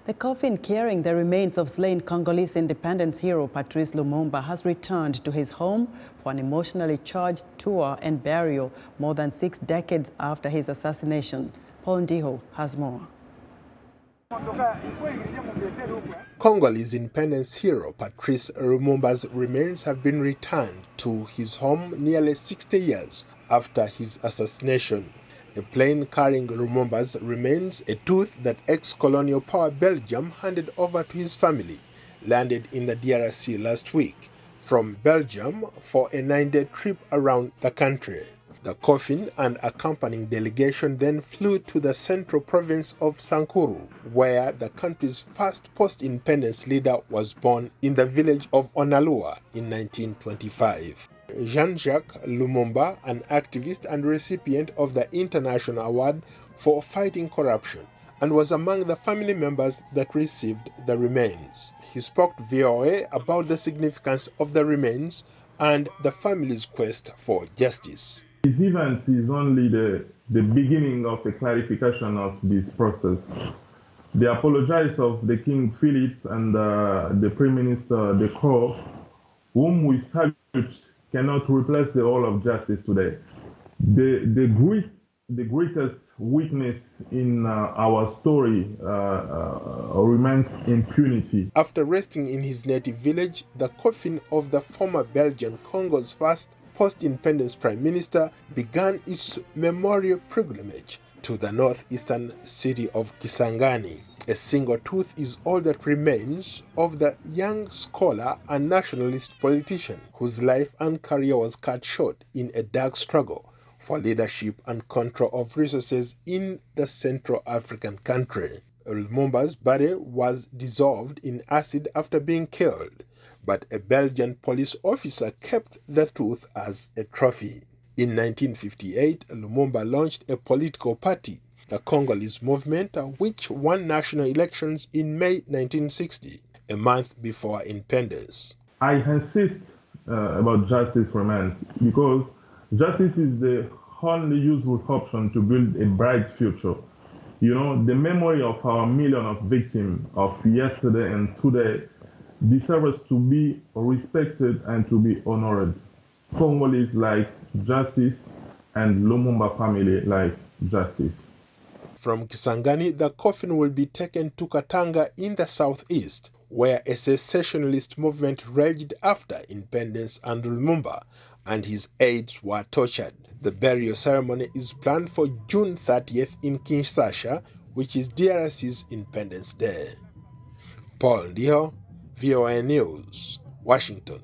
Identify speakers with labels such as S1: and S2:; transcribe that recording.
S1: The coffin carrying the remains of slain Congolese independence hero Patrice Lumumba has returned to his home for an emotionally charged tour and burial more than 6 decades after his assassination. Paul Ndiho has more.
S2: Congolese independence hero Patrice Lumumba's remains have been returned to his home nearly 60 years after his assassination. A plane carrying Lumumba'S remains, a tooth that ex-colonial power Belgium handed over to his family, landed in the D.R.C. last week from Belgium for a 9-day trip around the country. The coffin and accompanying delegation then flew to the central province of Sankuru, where the country's first post-independence leader was born in the village of Onalua in 1925. Jean-Jacques Lumumba, an activist and recipient of the International Award for Fighting Corruption, and was among the family members that received the remains. He spoke to VOA about the significance of the remains and the family's quest for justice.
S3: This event is only the beginning of a clarification of this process. The apologies of the King Philip and the Prime Minister De Croo, whom we salute, cannot replace the role of justice today. The greatest witness in our story remains impunity.
S2: After resting in his native village, the coffin of the former Belgian Congo's first post-independence prime minister began its memorial pilgrimage to the northeastern city of Kisangani. A single tooth is all that remains of the young scholar and nationalist politician whose life and career was cut short in a dark struggle for leadership and control of resources in the Central African country. Lumumba'S body was dissolved in acid after being killed, but a Belgian police officer kept the tooth as a trophy. In 1958, Lumumba launched a political party, the Congolese movement, which won national elections in May 1960, a month before independence.
S3: I insist about justice remains because justice is the only useful option to build a bright future. You know, the memory of our million of victims of yesterday and today deserves to be respected and to be honored. Congolese like justice and Lumumba family like justice.
S2: From Kisangani, the coffin will be taken to Katanga in the southeast, where a secessionist movement raged after independence and Lumumba and his aides were tortured. The burial ceremony is planned for June 30th in Kinshasa, which is D.R.C's Independence Day. Paul Ndiho, VOA News, Washington.